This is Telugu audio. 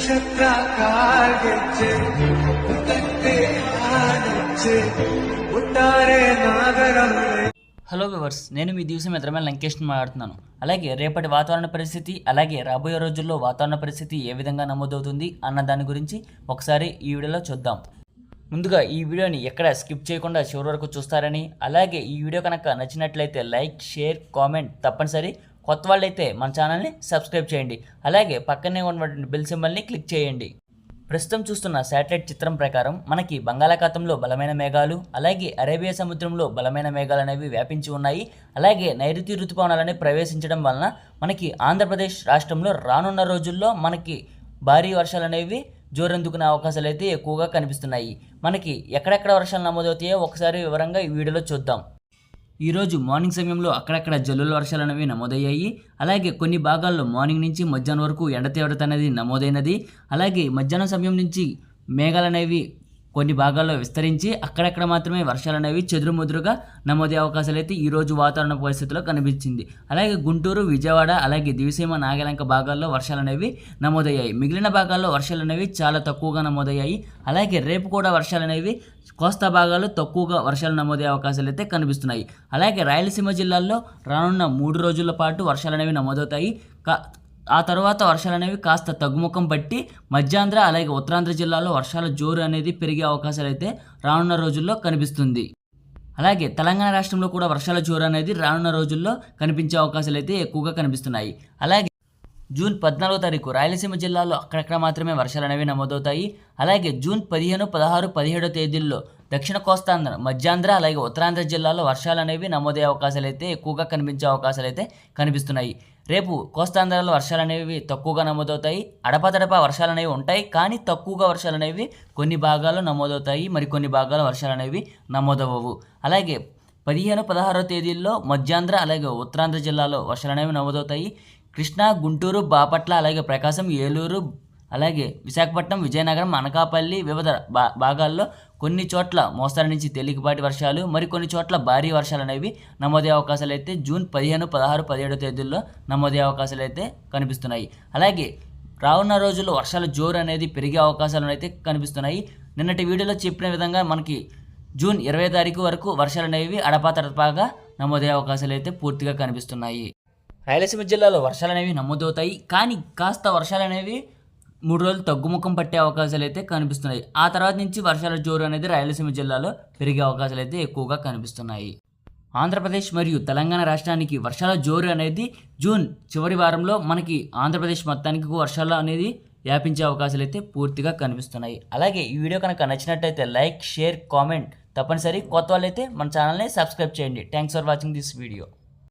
ನಕ್ಷತ್ರ ಕಾಲ್ಗೆಜ್ಜೆ ಮುತ್ತಕ್ಕೆ ಆನಚ್ಚೆ ಉತ್ತಾರೆ ನಾಗರವೇ. హలో వ్యూవర్స్, నేను మీ దివసం మిత్రమైన లంకేష్ మాట్లాడుతున్నాను. అలాగే రేపటి వాతావరణ పరిస్థితి, అలాగే రాబోయే రోజుల్లో వాతావరణ పరిస్థితి ఏ విధంగా నమోదవుతుంది అన్న దాని గురించి ఒకసారి ఈ వీడియోలో చూద్దాం. ముందుగా ఈ వీడియోని ఎక్కడ స్కిప్ చేయకుండా చివరి వరకు చూస్తారని, అలాగే ఈ వీడియో కనుక నచ్చినట్లయితే లైక్, షేర్, కామెంట్ తప్పనిసరి. కొత్త వాళ్ళైతే మన ఛానల్ని సబ్స్క్రైబ్ చేయండి. అలాగే పక్కనే ఉన్నటువంటి బెల్ సింబల్ని క్లిక్ చేయండి. ప్రస్తుతం చూస్తున్న శాటిలైట్ చిత్రం ప్రకారం మనకి బంగాళాఖాతంలో బలమైన మేఘాలు, అలాగే అరేబియా సముద్రంలో బలమైన మేఘాలు అనేవి వ్యాపించి ఉన్నాయి. అలాగే నైరుతి ఋతుపవనాలని ప్రవేశించడం వలన మనకి ఆంధ్రప్రదేశ్ రాష్ట్రంలో రానున్న రోజుల్లో మనకి భారీ వర్షాలు అనేవి జోరందుకునే అవకాశాలు అయితే ఎక్కువగా కనిపిస్తున్నాయి. మనకి ఎక్కడెక్కడ వర్షాలు నమోదవుతాయో ఒకసారి వివరంగా ఈ వీడియోలో చూద్దాం. ఈరోజు మార్నింగ్ సమయంలో అక్కడక్కడ జల్లుల వర్షాలు అనేవి నమోదయ్యాయి. అలాగే కొన్ని భాగాల్లో మార్నింగ్ నుంచి మధ్యాహ్నం వరకు ఎండ తీవ్రత అనేది నమోదైనది. అలాగే మధ్యాహ్నం సమయం నుంచి మేఘాలు అనేవి కొన్ని భాగాల్లో విస్తరించి అక్కడక్కడ మాత్రమే వర్షాలు అనేవి చెదురుముదురుగా నమోదయ్యే అవకాశాలు అయితే ఈరోజు వాతావరణ పరిస్థితుల్లో కనిపించింది. అలాగే గుంటూరు, విజయవాడ, అలాగే దివిసీమ, నాగలంక భాగాల్లో వర్షాలు అనేవి నమోదయ్యాయి. మిగిలిన భాగాల్లో వర్షాలు అనేవి చాలా తక్కువగా నమోదయ్యాయి. అలాగే రేపు కూడా వర్షాలు అనేవి కోస్తా భాగాల్లో తక్కువగా వర్షాలు నమోదయ్యే అవకాశాలు అయితే కనిపిస్తున్నాయి. అలాగే రాయలసీమ జిల్లాల్లో రానున్న 3 రోజుల పాటు వర్షాలు అనేవి నమోదవుతాయి. ఆ తర్వాత వర్షాలు అనేవి కాస్త తగ్గుముఖం పట్టి మధ్యాంధ్ర, అలాగే ఉత్తరాంధ్ర జిల్లాలో వర్షాల జోరు అనేది పెరిగే అవకాశాలు అయితే రానున్న రోజుల్లో కనిపిస్తుంది. అలాగే తెలంగాణ రాష్ట్రంలో కూడా వర్షాల జోరు అనేది రానున్న రోజుల్లో కనిపించే అవకాశాలు అయితే ఎక్కువగా కనిపిస్తున్నాయి. అలాగే జూన్ 14వ తారీఖు రాయలసీమ జిల్లాలో అక్కడక్కడ మాత్రమే వర్షాలు అనేవి నమోదవుతాయి. అలాగే జూన్ 15, 16, 17 తేదీల్లో దక్షిణ కోస్తాంధ్ర, మధ్యాంధ్ర, అలాగే ఉత్తరాంధ్ర జిల్లాలో వర్షాలు అనేవి నమోదయ్యే అవకాశాలు అయితే ఎక్కువగా కనిపించే అవకాశాలు అయితే కనిపిస్తున్నాయి. రేపు కోస్తాంధ్రలో వర్షాలు అనేవి తక్కువగా నమోదవుతాయి. అడపాదడపా వర్షాలు అనేవి ఉంటాయి, కానీ తక్కువగా వర్షాలు అనేవి కొన్ని భాగాల్లో నమోదవుతాయి, మరికొన్ని భాగాల్లో వర్షాలు అనేవి నమోదవ్వవు. అలాగే 15, 16 తేదీల్లో మధ్యాంధ్ర, అలాగే ఉత్తరాంధ్ర జిల్లాలో వర్షాలు అనేవి నమోదవుతాయి. కృష్ణా, గుంటూరు, బాపట్ల, అలాగే ప్రకాశం, ఏలూరు, అలాగే విశాఖపట్నం, విజయనగరం, అనకాపల్లి వివిధ భాగాల్లో కొన్ని చోట్ల మోస్తరు నుంచి తేలికపాటి వర్షాలు, మరికొన్ని చోట్ల భారీ వర్షాలు అనేవి నమోదయ్యే అవకాశాలు అయితే జూన్ 15, 16, 17 తేదీల్లో నమోదయ్యే అవకాశాలు అయితే కనిపిస్తున్నాయి. అలాగే రానున్న రోజుల్లో వర్షాల జోరు అనేది పెరిగే అవకాశాలు అయితే కనిపిస్తున్నాయి. నిన్నటి వీడియోలో చెప్పిన విధంగా మనకి జూన్ 20వ తారీఖు వరకు వర్షాలు అనేవి అడపాతడపాగా నమోదయ్యే అవకాశాలు అయితే పూర్తిగా కనిపిస్తున్నాయి. రాయలసీమ జిల్లాలో వర్షాలు అనేవి నమోదవుతాయి, కానీ కాస్త వర్షాలు అనేవి 3 రోజులు తగ్గుముఖం పట్టే అవకాశాలు అయితే కనిపిస్తున్నాయి. ఆ తర్వాత నుంచి వర్షాల జోరు అనేది రాయలసీమ జిల్లాలో పెరిగే అవకాశాలు అయితే ఎక్కువగా కనిపిస్తున్నాయి. ఆంధ్రప్రదేశ్ మరియు తెలంగాణ రాష్ట్రానికి వర్షాల జోరు అనేది జూన్ చివరి వారంలో మనకి ఆంధ్రప్రదేశ్ మొత్తానికి వర్షాలు అనేది వ్యాపించే అవకాశాలు అయితే పూర్తిగా కనిపిస్తున్నాయి. అలాగే ఈ వీడియో కనుక నచ్చినట్టయితే లైక్, షేర్, కామెంట్ తప్పనిసరి. కొత్త వాళ్ళైతే మన ఛానల్ని సబ్స్క్రైబ్ చేయండి. Thanks for watching this video.